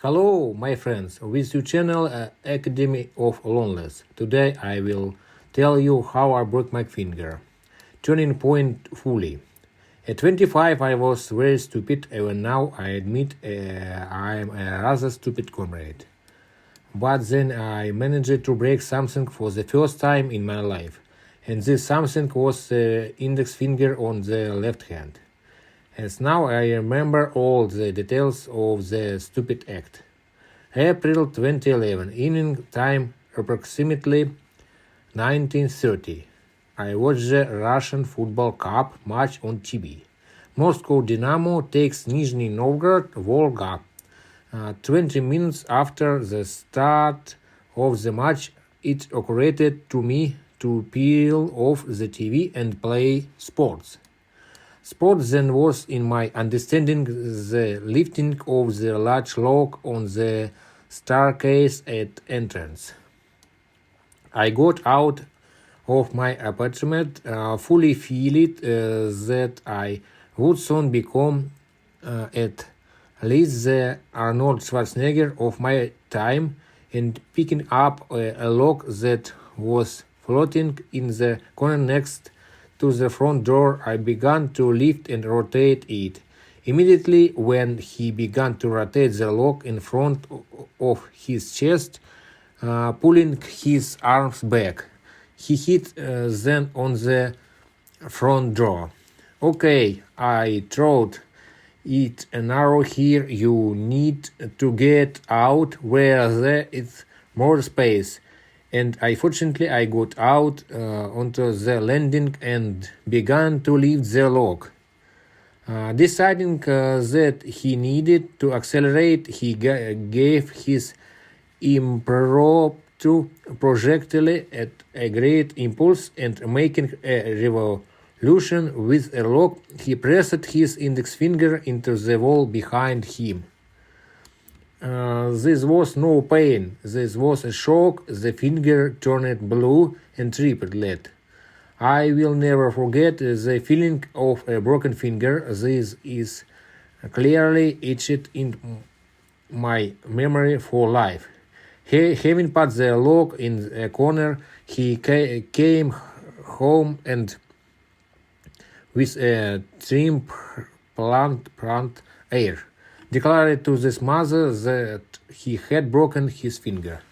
Hello, my friends, with your channel Academy of Loneliness. Today I will tell you how I broke my finger. Turning point fully. At 25, I was very stupid, even now I admit I'm a rather stupid comrade. But then I managed to break something for the first time in my life, and this something was the index finger on the left hand. As now I remember all the details of the stupid act. April 2011, evening time approximately 19:30. I watched the Russian Football Cup match on TV. Moscow Dynamo takes Nizhny Novgorod Volga. 20 minutes after the start of the match, it occurred to me to peel off the TV and play sports. Sport then was, in my understanding, the lifting of the large lock on the staircase at entrance. I got out of my apartment, fully feeling that I would soon become at least the Arnold Schwarzenegger of my time, and picking up a lock that was floating in the corner next to the front door, I began to lift and rotate it. Immediately when he began to rotate the lock in front of his chest, pulling his arms back, he hit then on the front door. Okay, I thought it an arrow here. You need to get out where there is more space. And fortunately I got out onto the landing and began to lift the lock. Deciding that he needed to accelerate, he gave his impromptu projectile at a great impulse, and making a revolution with a lock, he pressed his index finger into the wall behind him. This was no pain, this was a shock. The finger turned blue and tripled. I will never forget the feeling of a broken finger. This is clearly etched in my memory for life. Having put the lock in a corner, he came home and with a triumphant air declared to his mother that he had broken his finger.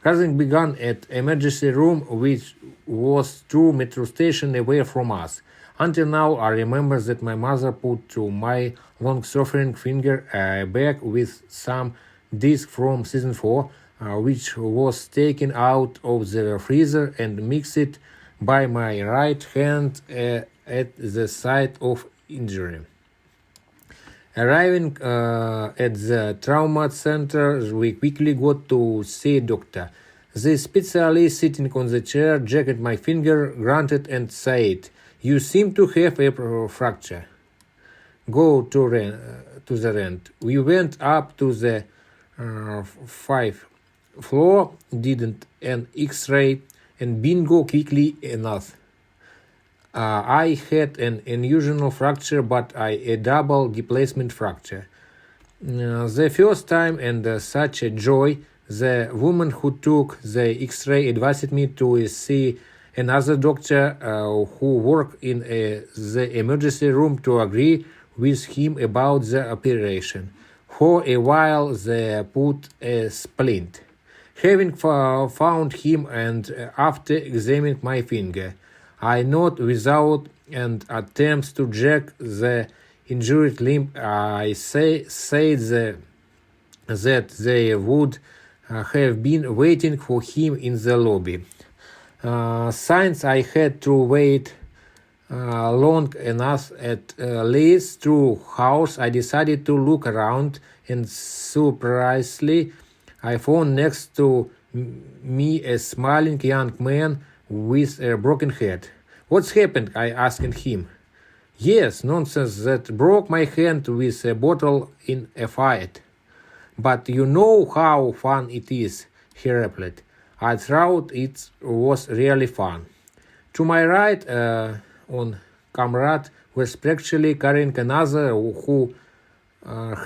Having begun at emergency room, which was 2 metro stations away from us. Until now, I remember that my mother put to my long-suffering finger a bag with some disc from season 4, which was taken out of the freezer and mixed by my right hand at the site of injury. Arriving at the trauma center, we quickly got to see a doctor. The specialist sitting on the chair jacked my finger, grunted and said, "You seem to have a fracture. Go to the rent." We went up to the 5th floor, did an X-ray, and bingo, quickly enough. I had an unusual fracture, but a double displacement fracture. The first time, and such a joy. The woman who took the X-ray advised me to see another doctor who worked in the emergency room to agree with him about the operation. For a while they put a splint. Having found him and after examining my finger, I not without an attempt to jack the injured limb, I said that they would have been waiting for him in the lobby. Since I had to wait long enough at least 2 hours, I decided to look around, and surprisingly, I found next to me a smiling young man with a broken head. "What's happened?" I asked him. "Yes, nonsense, that broke my hand with a bottle in a fight. But you know how fun it is," he replied. I thought it was really fun. To my right, on comrade was practically carrying another who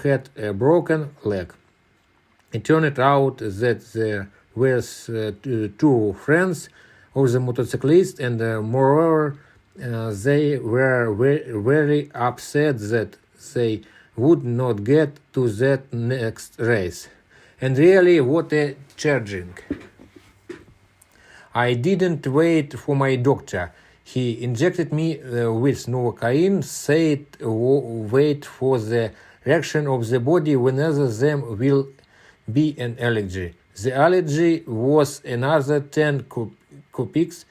had a broken leg. It turned out that there were two friends of the motorcyclist, and moreover, they were very upset that they would not get to that next race. And really, what a charging! I didn't wait for my doctor. He injected me with Novocaine, said wait for the reaction of the body whenever there will be an allergy. The allergy was another 10 cubics,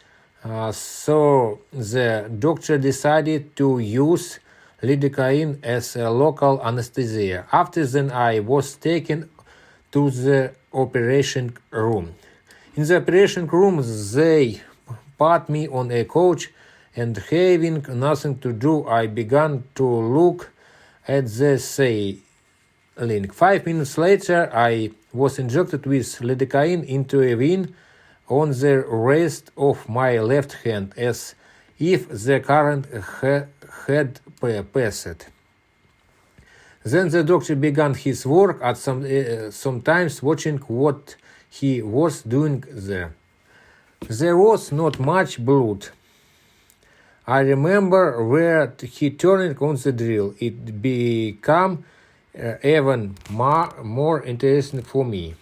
so the doctor decided to use lidocaine as a local anesthesia. After then, I was taken to the operation room. In the operation room, they put me on a couch, and having nothing to do, I began to look at the ceiling. 5 minutes later, I was injected with lidocaine into a vein on the wrist of my left hand, as if the current had passed. Then the doctor began his work, at sometimes watching what he was doing there. There was not much blood. I remember where he turned on the drill. It became even more interesting for me.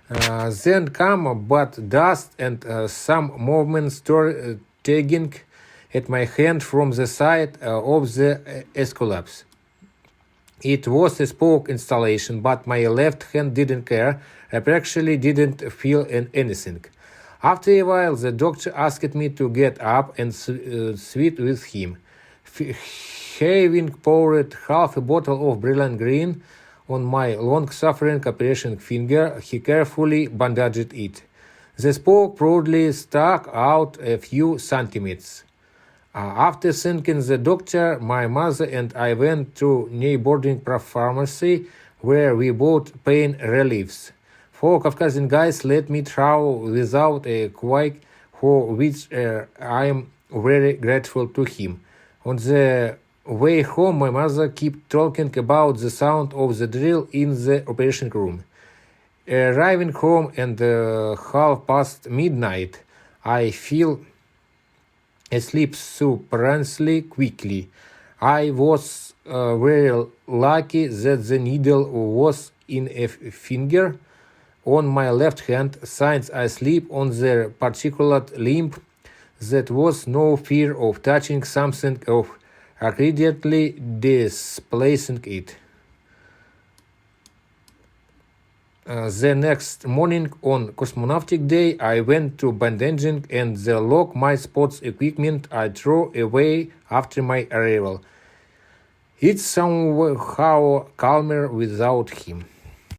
Then came but dust and some movement tugging at my hand from the side of the escalops. It was a spoke installation, but my left hand didn't care. I actually didn't feel anything. After a while, the doctor asked me to get up and sweat with him. Having poured half a bottle of brilliant green on my long-suffering operation finger, he carefully bandaged it. The spoke proudly stuck out a few centimeters. After thanking the doctor, my mother and I went to neighboring pharmacy where we bought pain reliefs. 4 Caucasian guys let me travel without a quake, for which I am very grateful to him. On the way home, my mother kept talking about the sound of the drill in the operation room. Arriving home at half past midnight, I fell asleep surprisingly quickly. I was very lucky that the needle was in a finger on my left hand, since I sleep on the particular limb. There was no fear of touching something or accidentally displacing it. The next morning on Cosmonautic Day, I went to bandaging and the lock my sports equipment I threw away after my arrival. It's somehow calmer without him.